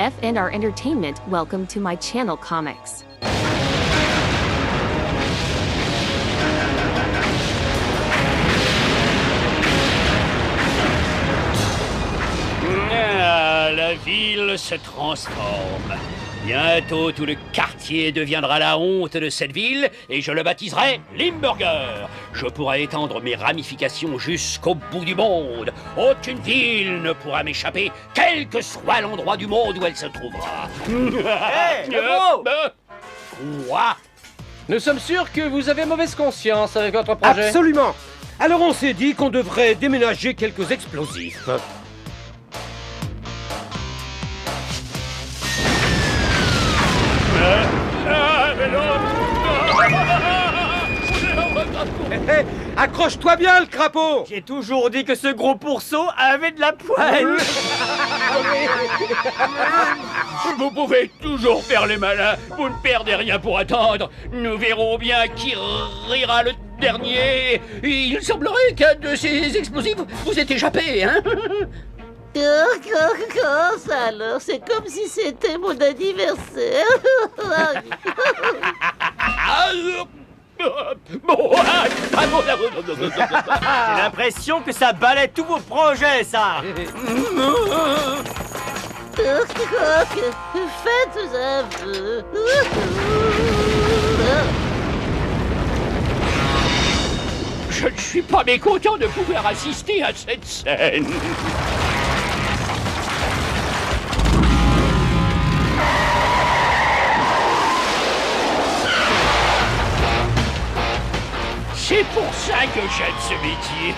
SF and our entertainment, welcome to my channel Comics. Ah, la ville se transforme. Bientôt, tout le quartier deviendra la honte de cette ville et je le baptiserai Limburger. Je pourrai étendre mes ramifications jusqu'au bout du monde. Aucune ville ne pourra m'échapper, quel que soit l'endroit du monde où elle se trouvera. Hey, Lebron! Quoi? Nous sommes sûrs que vous avez mauvaise conscience avec votre projet. Absolument. Alors on s'est dit qu'on devrait déménager quelques explosifs. Hé, accroche-toi bien, le crapaud. J'ai toujours dit que ce gros pourceau avait de la poigne. Vous pouvez toujours faire les malins, vous ne perdez rien pour attendre. Nous verrons bien qui rira le dernier. Il semblerait qu'un de ces explosifs vous ait échappé, hein? Ça alors, c'est comme si c'était mon anniversaire. J'ai l'impression que ça balaie tous vos projets, ça. Faites un vœu. Je ne suis pas mécontent de pouvoir assister à cette scène. C'est pour ça que j'aime ce métier.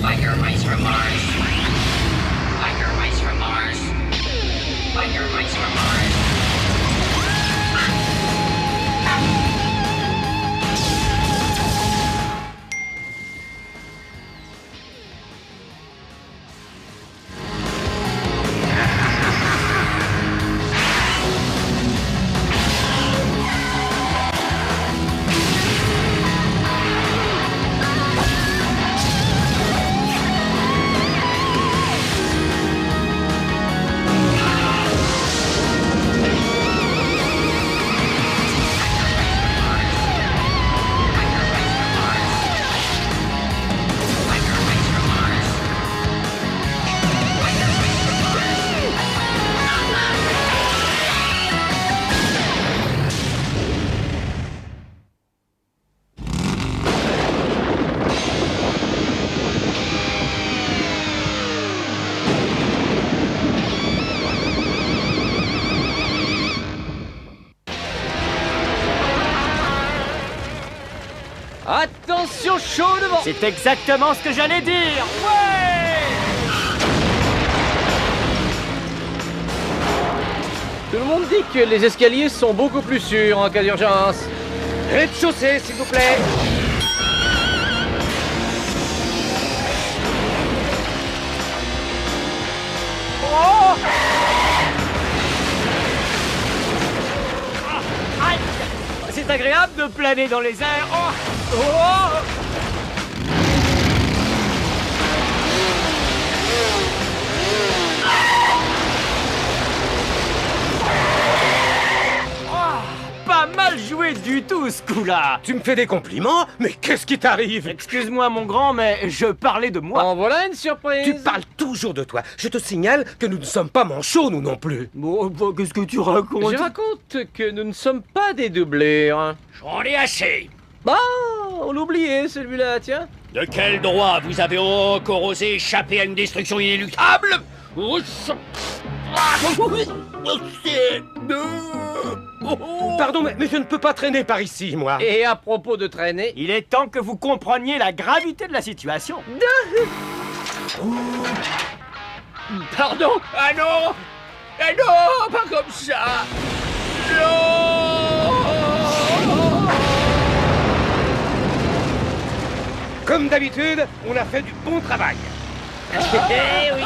Biker mice from Mars. Biker mice from Mars. Biker mice from Mars. Attention, chaud devant. C'est exactement ce que j'allais dire. Ouais! Tout le monde dit que les escaliers sont beaucoup plus sûrs en cas d'urgence. Rez-de-chaussée, s'il vous plaît. Aïe! C'est agréable de planer dans les airs. Oh! Oh! Pas mal joué du tout, ce coup-là. Tu me fais des compliments? Mais qu'est-ce qui t'arrive? Excuse-moi, mon grand, mais je parlais de moi. En voilà une surprise. Tu parles toujours de toi. Je te signale que nous ne sommes pas manchots, nous non plus. Bon, qu'est-ce que tu racontes? Je raconte que nous ne sommes pas des doublures. J'en ai assez. Bah, on l'oubliait celui-là, tiens. De quel droit vous avez encore osé échapper à une destruction inéluctable? Pardon, mais je ne peux pas traîner par ici, moi. Et à propos de traîner, Il est temps que vous compreniez la gravité de la situation. Pardon? Ah non! Ah non! Pas comme ça! Non! Comme d'habitude, on a fait du bon travail. eh oui.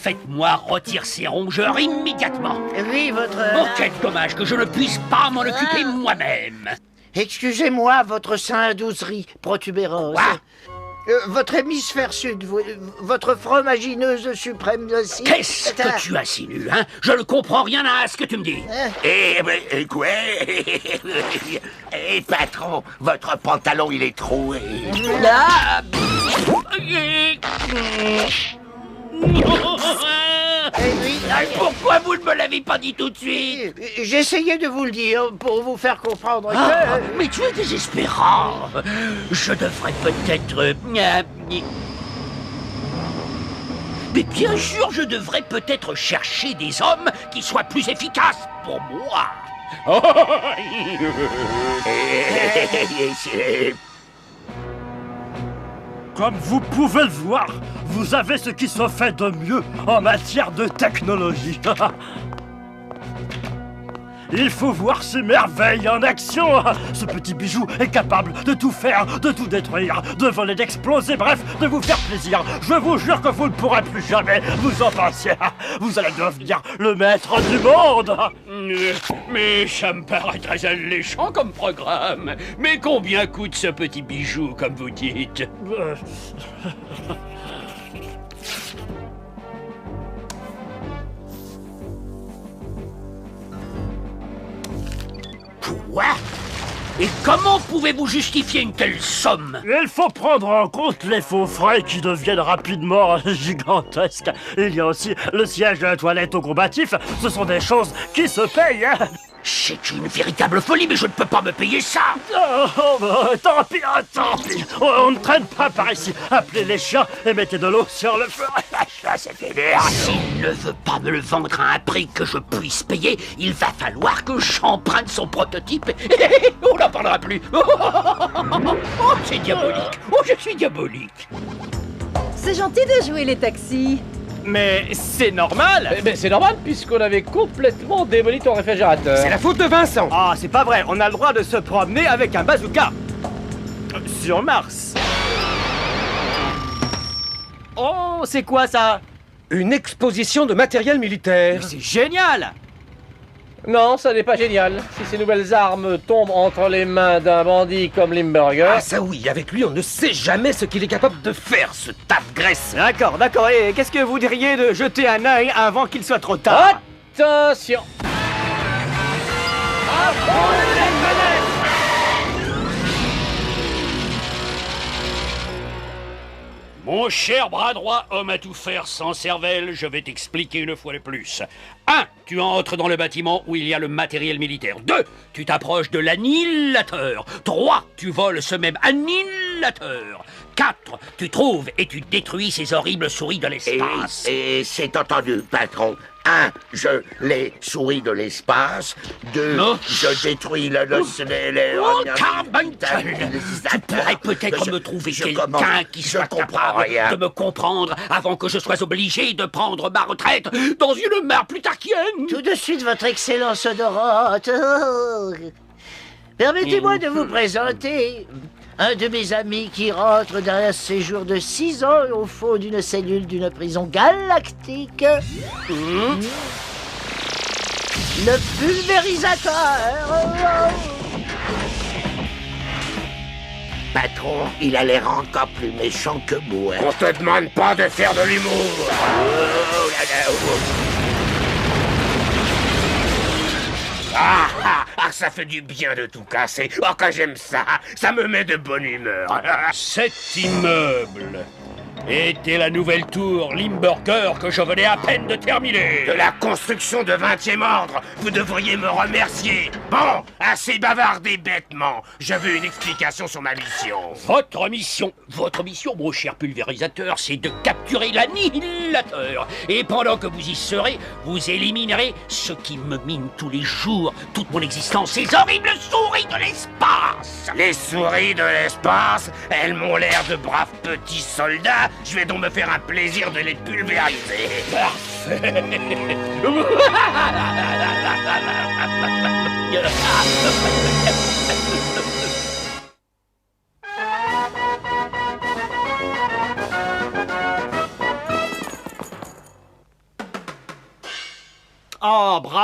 faites-moi retirer ces rongeurs immédiatement. Oui, votre... Oh, quel dommage que je ne puisse pas m'en occuper moi-même. Excusez-moi, votre saint-douzerie protubérance. Quoi? Votre hémisphère sud, votre fromagineuse suprême aussi. Qu'est-ce que tu insinues, hein? Je ne comprends rien à ce que tu me dis. Quoi? Patron, votre pantalon, il est troué. Là, oui, Pourquoi vous ne me l'avez pas dit tout de suite? j'essayais de vous le dire pour vous faire comprendre que... Mais tu es désespérant. Je devrais peut-être... Mais bien sûr, je devrais peut-être chercher des hommes qui soient plus efficaces pour moi. Comme vous pouvez le voir, vous avez ce qui se fait de mieux en matière de technologie. Il faut voir ces merveilles en action. Ce petit bijou est capable de tout faire, de tout détruire, de voler, d'exploser, bref, de vous faire plaisir. Je vous jure que vous ne pourrez plus jamais vous en passer. Vous allez devenir le maître du monde. Mais ça me paraît très alléchant comme programme. Mais combien coûte ce petit bijou, comme vous dites? Quoi? Et comment pouvez-vous justifier une telle somme? Il faut prendre en compte les faux frais qui deviennent rapidement gigantesques. Il y a aussi le siège de la toilette au combatif. Ce sont des choses qui se payent. Hein. C'est une véritable folie, mais je ne peux pas me payer ça. Tant pis, on ne traîne pas par ici. Appelez les chiens et mettez de l'eau sur le feu. C'est vénère. S'il ne veut pas me le vendre à un prix que je puisse payer, il va falloir que j'emprunte son prototype. On n'en parlera plus. Oh, c'est diabolique. Oh, je suis diabolique. C'est gentil de jouer les taxis. Mais c'est normal. Mais c'est normal puisqu'on avait complètement démoli ton réfrigérateur. C'est la faute de Vincent. Ah, c'est pas vrai, on a le droit de se promener avec un bazooka. Sur Mars. Oh, c'est quoi ça? Une exposition de matériel militaire. C'est génial. Non, ça n'est pas génial. Si ces nouvelles armes tombent entre les mains d'un bandit comme Limburger... Ah ça oui, avec lui on ne sait jamais ce qu'il est capable de faire, ce tape-graisse. D'accord, d'accord. Et qu'est-ce que vous diriez de jeter un œil avant qu'il soit trop tard? Attention! Mon cher bras droit, homme à tout faire sans cervelle, je vais t'expliquer une fois de plus. 1. Tu entres dans le bâtiment où il y a le matériel militaire. 2. Tu t'approches de l'annihilateur. 3. Tu voles ce même annihilateur. 4. Tu trouves et tu détruis ces horribles souris de l'espace. Et c'est entendu, patron. 1. Je les souris de l'espace. 2. Oh. Je détruis Oh, Carbuncle! Tu pourrais peut-être me trouver quelqu'un qui soit capable de me comprendre avant que je sois obligé de prendre ma retraite dans une mare plutarchienne. Tout de suite, votre excellence odorante. Oh. Permettez-moi de vous présenter un de mes amis qui rentre d'un séjour de 6 ans au fond d'une cellule d'une prison galactique. Le pulvérisateur. Patron, il a l'air encore plus méchant que moi. On te demande pas de faire de l'humour. Oh là là, oh. Ah, ça fait du bien de tout casser. Oh, quand j'aime ça, ça me met de bonne humeur. Cet immeuble était la nouvelle tour Limburger que je venais à peine de terminer. De la construction de 20e ordre, vous devriez me remercier. Bon, assez bavardé bêtement. Je veux une explication sur ma mission. Votre mission, mon cher pulvérisateur, c'est de capturer l'annihilateur. Et pendant que vous y serez, vous éliminerez ce qui me mine tous les jours, toute mon existence, ces horribles souris de l'espace. Les souris de l'espace, elles m'ont l'air de braves petits soldats. Je vais donc me faire un plaisir de les pulvériser. Parfait.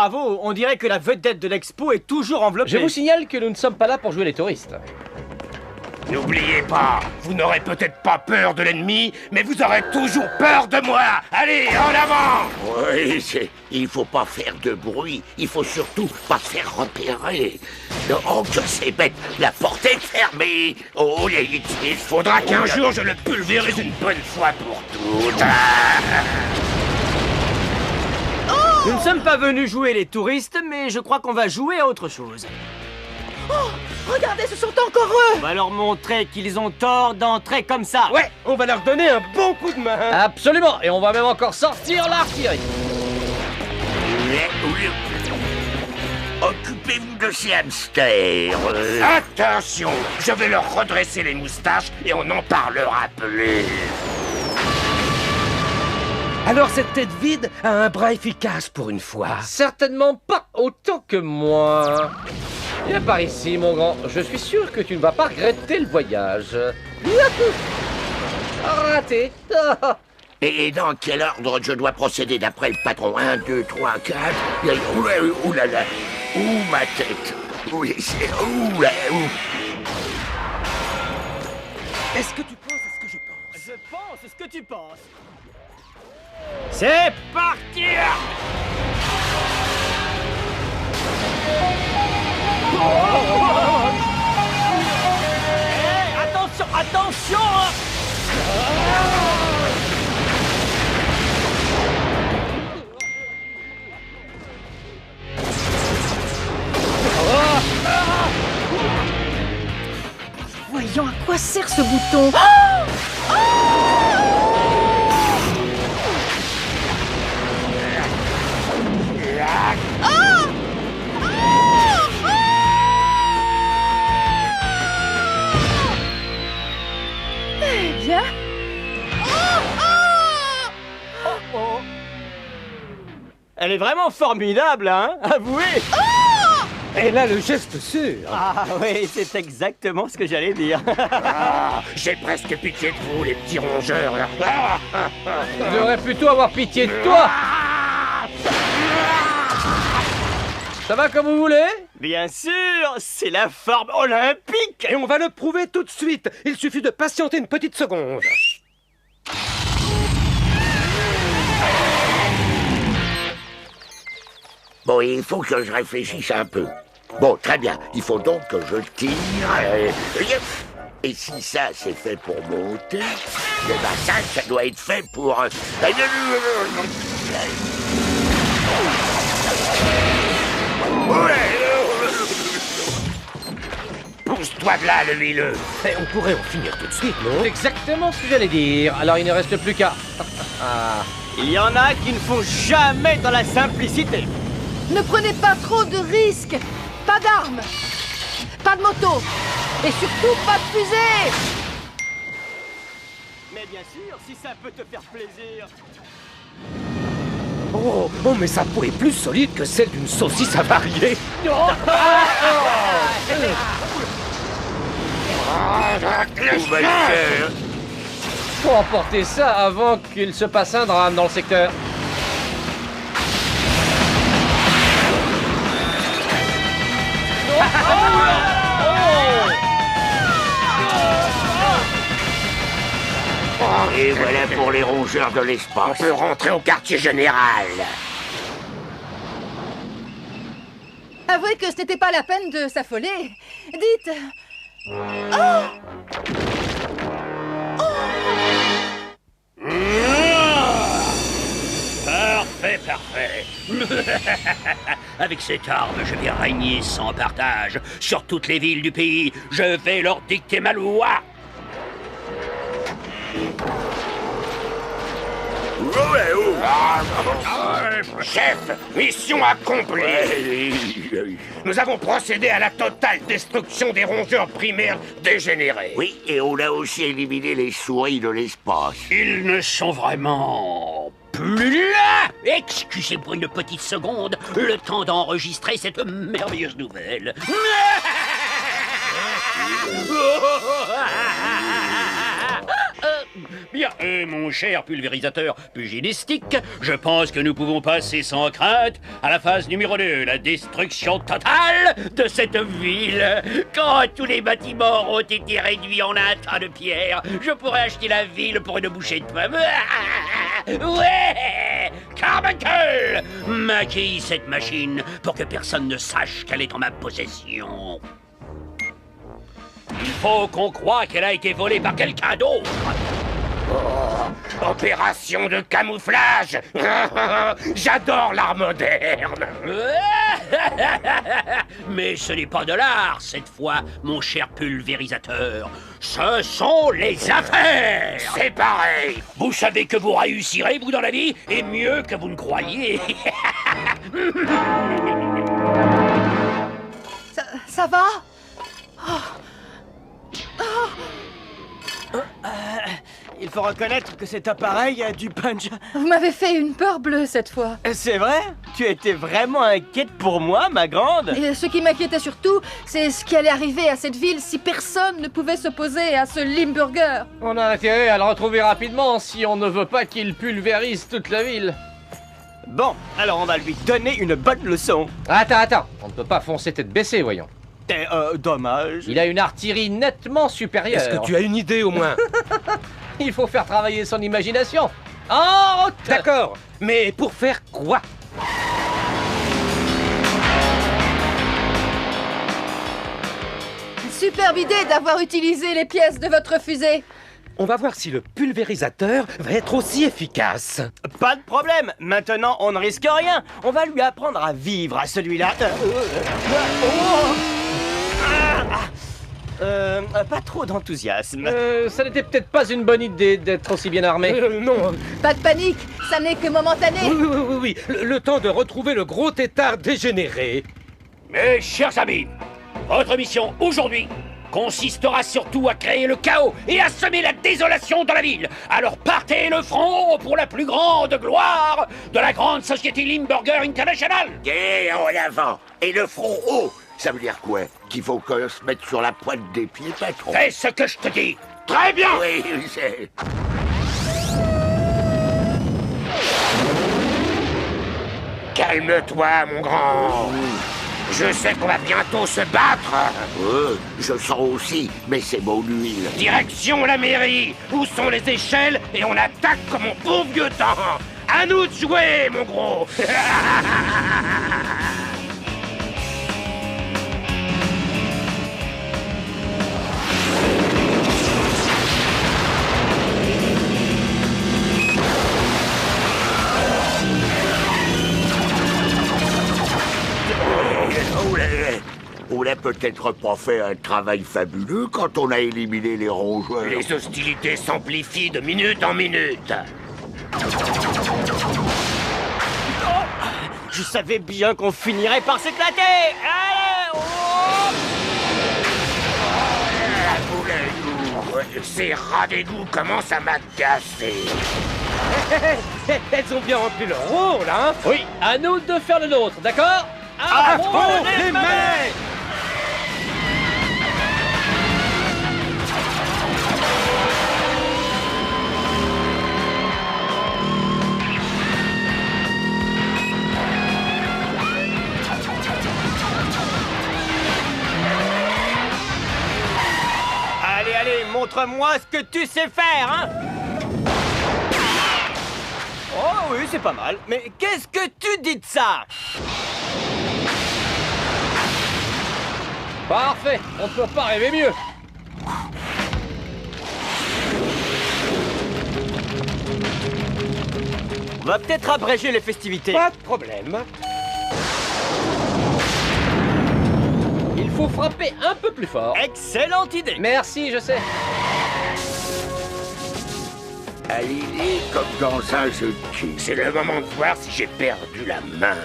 Bravo, on dirait que la vedette de l'expo est toujours enveloppée. Je vous signale que nous ne sommes pas là pour jouer les touristes. N'oubliez pas, vous n'aurez peut-être pas peur de l'ennemi, mais vous aurez toujours peur de moi. Allez, en avant! Oui, il faut pas faire de bruit. Il faut surtout pas se faire repérer. Oh, que c'est bête, la porte est fermée. Oh, il faudra qu'un jour je le pulvérise une bonne fois pour toutes. Nous ne sommes pas venus jouer les touristes, mais je crois qu'on va jouer à autre chose. Oh, regardez, ce sont encore eux. On va leur montrer qu'ils ont tort d'entrer comme ça. Ouais, on va leur donner un bon coup de main. Absolument, et on va même encore sortir l'artillerie. Occupez-vous de ces hamsters. Attention, je vais leur redresser les moustaches et on n'en parlera plus. Alors cette tête vide a un bras efficace pour une fois. Certainement pas autant que moi. Viens par ici, mon grand. Je suis sûr que tu ne vas pas regretter le voyage. Raté. Et dans quel ordre je dois procéder d'après le patron? 1, 2, 3, 4... Ouh là là. Ouh, ma tête. Ouh, ouh là, ouh. Est-ce que tu penses à ce que je pense? Je pense ce que tu penses. C'est parti! Hey, attention, attention! Voyons à quoi sert ce bouton. Eh bien... Elle est vraiment formidable, hein? Avouez! Elle a le geste sûr. Ah oui, c'est exactement ce que j'allais dire. J'ai presque pitié de vous, les petits rongeurs. Je devrais plutôt avoir pitié de toi. Ça va comme vous voulez? Bien sûr, c'est la forme olympique. Et on va le prouver tout de suite. Il suffit de patienter une petite seconde. Bon, il faut que je réfléchisse un peu. Bon, très bien. Il faut donc que je tire. Et si ça, c'est fait pour monter, eh ben ça doit être fait pour... Pousse-toi de là, le huileux. Et on pourrait en finir tout de suite, non? C'est exactement ce que j'allais dire. Alors il ne reste plus qu'à... Il y en a qui ne font jamais dans la simplicité. Ne prenez pas trop de risques. Pas d'armes. Pas de moto. Et surtout pas de fusée. Mais bien sûr, si ça peut te faire plaisir. Oh, mais sa peau est plus solide que celle d'une saucisse avariée. Faut emporter ça avant qu'il se passe un drame dans le secteur. Et voilà pour les rongeurs de l'espace. On peut rentrer au quartier général. Avouez que ce n'était pas la peine de s'affoler. Dites... Parfait, parfait. Avec cette arme, je vais régner sans partage sur toutes les villes du pays. Je vais leur dicter ma loi. Chef, mission accomplie. Nous avons procédé à la totale destruction des rongeurs primaires dégénérés. Oui, et on a aussi éliminé les souris de l'espace. Ils ne sont vraiment plus là. Excusez pour une petite seconde, le temps d'enregistrer cette merveilleuse nouvelle. Bien, mon cher pulvérisateur pugilistique, je pense que nous pouvons passer sans crainte à la phase numéro 2, la destruction totale de cette ville. Quand tous les bâtiments auront été réduits en un tas de pierres, je pourrai acheter la ville pour une bouchée de pomme. Ouais! Carbuncle! Maquille cette machine pour que personne ne sache qu'elle est en ma possession. Il faut qu'on croie qu'elle a été volée par quelqu'un d'autre. Oh, opération de camouflage. J'adore l'art moderne. Mais ce n'est pas de l'art cette fois, mon cher pulvérisateur. Ce sont les affaires. C'est pareil. Vous savez que vous réussirez, vous, dans la vie, et mieux que vous ne croyez. Ça va? Il faut reconnaître que cet appareil a du punch. Vous m'avez fait une peur bleue cette fois. C'est vrai? Tu étais vraiment inquiète pour moi, ma grande? Et ce qui m'inquiétait surtout, c'est ce qui allait arriver à cette ville si personne ne pouvait s'opposer à ce Limburger. On a intérêt à le retrouver rapidement si on ne veut pas qu'il pulvérise toute la ville. Bon, alors on va lui donner une bonne leçon. Attends, on ne peut pas foncer tête baissée, voyons. Dommage. Il a une artillerie nettement supérieure. Est-ce que tu as une idée au moins? Il faut faire travailler son imagination. En route! D'accord, mais pour faire quoi? Superbe idée d'avoir utilisé les pièces de votre fusée. On va voir si le pulvérisateur va être aussi efficace. Pas de problème. Maintenant, on ne risque rien. On va lui apprendre à vivre à celui-là. Pas trop d'enthousiasme. Ça n'était peut-être pas une bonne idée d'être aussi bien armé. Non. Pas de panique, ça n'est que momentané. Oui. Le temps de retrouver le gros tétard dégénéré. Mes chers amis, votre mission aujourd'hui consistera surtout à créer le chaos et à semer la désolation dans la ville. Alors partez le front pour la plus grande gloire de la grande société Limburger International. Et en avant. Et le front haut. Ça veut dire quoi? Qu'il faut qu'on se mette sur la pointe des pieds, patron? Fais ce que je te dis. Très bien. Oui, c'est... Calme-toi, mon grand. Je sais qu'on va bientôt se battre. Je le sens aussi, mais c'est mon huile. Direction la mairie. Où sont les échelles? Et on attaque comme au bon vieux temps. À nous de jouer, mon gros. On n'a peut-être pas fait un travail fabuleux quand on a éliminé les rongeurs. Les hostilités s'amplifient de minute en minute. Je savais bien qu'on finirait par s'éclater. Allez, Ces rats d'égout commencent à m'agacer. Elles ont bien rempli leur rôle, hein? Oui, à nous de faire le nôtre, d'accord? À fond les mains! Allez, montre-moi ce que tu sais faire, hein? Oh oui, c'est pas mal. Mais qu'est-ce que tu dis de ça? Parfait, on ne peut pas rêver mieux. On va peut-être abréger les festivités. Pas de problème. Il faut frapper un peu plus fort. Excellente idée. Merci, je sais. Aligné comme dans un jeu de quilles. C'est le moment de voir si j'ai perdu la main.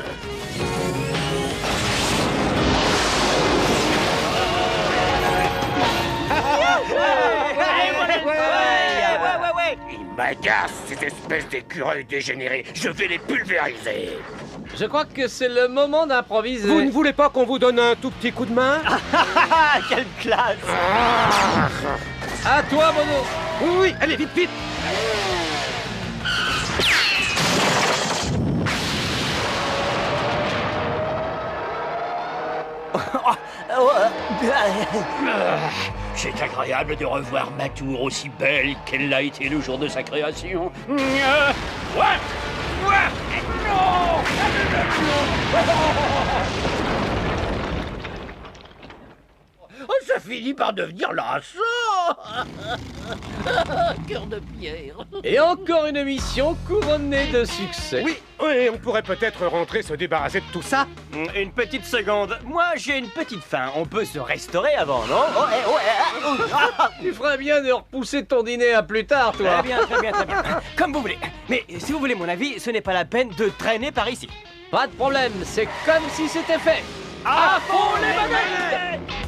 Ouais. Ils m'agacent, ces espèces d'écureuils dégénérés. Je vais les pulvériser. Je crois que c'est le moment d'improviser. Vous ne voulez pas qu'on vous donne un tout petit coup de main? Quelle classe! À toi, Bono. Oui, allez, vite, vite. C'est agréable de revoir ma tour aussi belle qu'elle l'a été le jour de sa création. Oh, ça finit par devenir lassant. Cœur de pierre. Et encore une mission couronnée de succès. Oui, oui, on pourrait peut-être rentrer se débarrasser de tout ça. Une petite seconde. Moi, j'ai une petite faim. On peut se restaurer avant, non? Tu ferais bien de repousser ton dîner à plus tard, toi. Très bien, très bien, très bien. Comme vous voulez. Mais si vous voulez mon avis, ce n'est pas la peine de traîner par ici. Pas de problème, c'est comme si c'était fait. À fond les manettes!